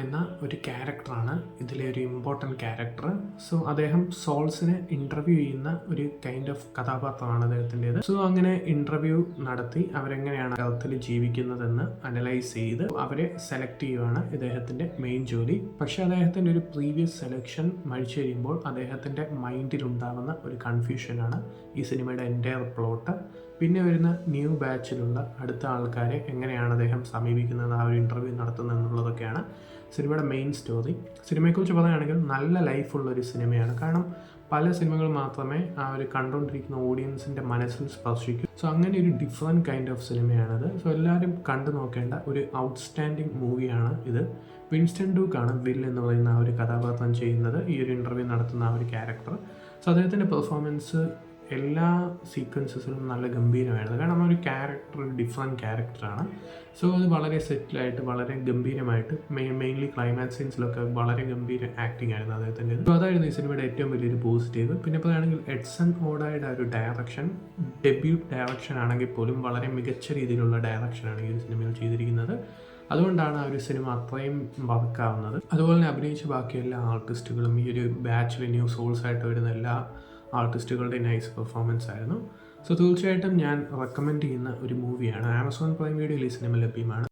പറയുന്ന ഒരു ക്യാരക്ടറാണ് ഇതിലെ ഒരു ഇമ്പോർട്ടൻറ്റ് ക്യാരക്ടർ. സോ അദ്ദേഹം സോൾസിനെ ഇൻ്റർവ്യൂ ചെയ്യുന്ന ഒരു കൈൻഡ് ഓഫ് കഥാപാത്രമാണ് അദ്ദേഹത്തിൻ്റെത്. സോ അങ്ങനെ ഇൻ്റർവ്യൂ നടത്തി അവരെങ്ങനെയാണ് എർത്തിൽ ജീവിക്കുന്നതെന്ന് അനലൈസ് ചെയ്ത് അവരെ സെലക്ട് ചെയ്യുകയാണ് ഇദ്ദേഹത്തിൻ്റെ മെയിൻ ജോലി. പക്ഷേ അദ്ദേഹത്തിൻ്റെ ഒരു പ്രീവിയസ് സെലക്ഷൻ മഴിച്ചു കഴിയുമ്പോൾ അദ്ദേഹത്തിൻ്റെ മൈൻഡിലുണ്ടാകുന്ന ഒരു കൺഫ്യൂഷനാണ് ഈ സിനിമയുടെ എൻ്റയർ പ്ലോട്ട്. പിന്നെ വരുന്ന ന്യൂ ബാച്ചിലുള്ള അടുത്ത ആൾക്കാരെ എങ്ങനെയാണ് അദ്ദേഹം സമീപിക്കുന്നത്, ആ ഒരു ഇൻ്റർവ്യൂ നടത്തുന്നത് എന്നുള്ളതൊക്കെയാണ് സിനിമയുടെ മെയിൻ സ്റ്റോറി. സിനിമയെക്കുറിച്ച് പറയുകയാണെങ്കിൽ നല്ല ലൈഫുള്ളൊരു സിനിമയാണ്. കാരണം പല സിനിമകൾ മാത്രമേ ആ ഒരു കണ്ടുകൊണ്ടിരിക്കുന്ന ഓഡിയൻസിൻ്റെ മനസ്സിൽ സ്പർശിക്കൂ. സോ അങ്ങനെ ഒരു ഡിഫറെൻറ്റ് കൈൻഡ് ഓഫ് സിനിമയാണത്. സോ എല്ലാവരും കണ്ടു നോക്കേണ്ട ഒരു ഔട്ട്സ്റ്റാൻഡിങ് മൂവിയാണ് ഇത്. വിൻസ്റ്റൺ ഡൂക്കാണ് വിൽ എന്ന് പറയുന്ന ആ ഒരു കഥാപാത്രം ചെയ്യുന്നത്, ഈ ഒരു ഇൻ്റർവ്യൂ നടത്തുന്ന ആ ഒരു ക്യാരക്ടർ. സോ അദ്ദേഹത്തിൻ്റെ പെർഫോമൻസ് എല്ലാ സീക്വൻസസിലും നല്ല ഗംഭീരമായിരുന്നു. കാരണം ഒരു ക്യാരക്ടർ ഒരു ഡിഫറെൻറ്റ് ക്യാരക്ടറാണ്. സോ അത് വളരെ സെറ്റിലായിട്ട് വളരെ ഗംഭീരമായിട്ട് മെയിൻലി ക്ലൈമാക്സ് സീൻസിലൊക്കെ വളരെ ഗംഭീര ആക്ടിങ് ആയിരുന്നു അദ്ദേഹത്തിൻ്റെ. സോ അതായിരുന്നു ഈ സിനിമയുടെ ഏറ്റവും വലിയൊരു പോസിറ്റീവ്. പിന്നെ പറയുകയാണെങ്കിൽ എഡ്സൺ ഓഡയുടെ ഒരു ഡയറക്ഷൻ, ഡെബ്യൂട്ട് ഡയറക്ഷൻ ആണെങ്കിൽ പോലും വളരെ മികച്ച രീതിയിലുള്ള ഡയറക്ഷനാണ് ഈ ഒരു സിനിമയിൽ ചെയ്തിരിക്കുന്നത്. അതുകൊണ്ടാണ് ആ ഒരു സിനിമ അത്രയും വർക്കാവുന്നത്. അതുപോലെ തന്നെ അഭിനയിച്ച ബാക്കി എല്ലാ ആർട്ടിസ്റ്റുകളും ഈ ഒരു ബാച്ചിൽ ന്യൂ സോൾസ് ആയിട്ട് വരുന്ന എല്ലാ ആർട്ടിസ്റ്റുകളുടെ നൈസ് പെർഫോമൻസ് ആയിരുന്നു. സോ തീർച്ചയായിട്ടും ഞാൻ റെക്കമെൻഡ് ചെയ്യുന്ന ഒരു മൂവിയാണ്. ആമസോൺ പ്രൈം വീഡിയോയിൽ ഈ സിനിമ ലഭ്യമാണ്.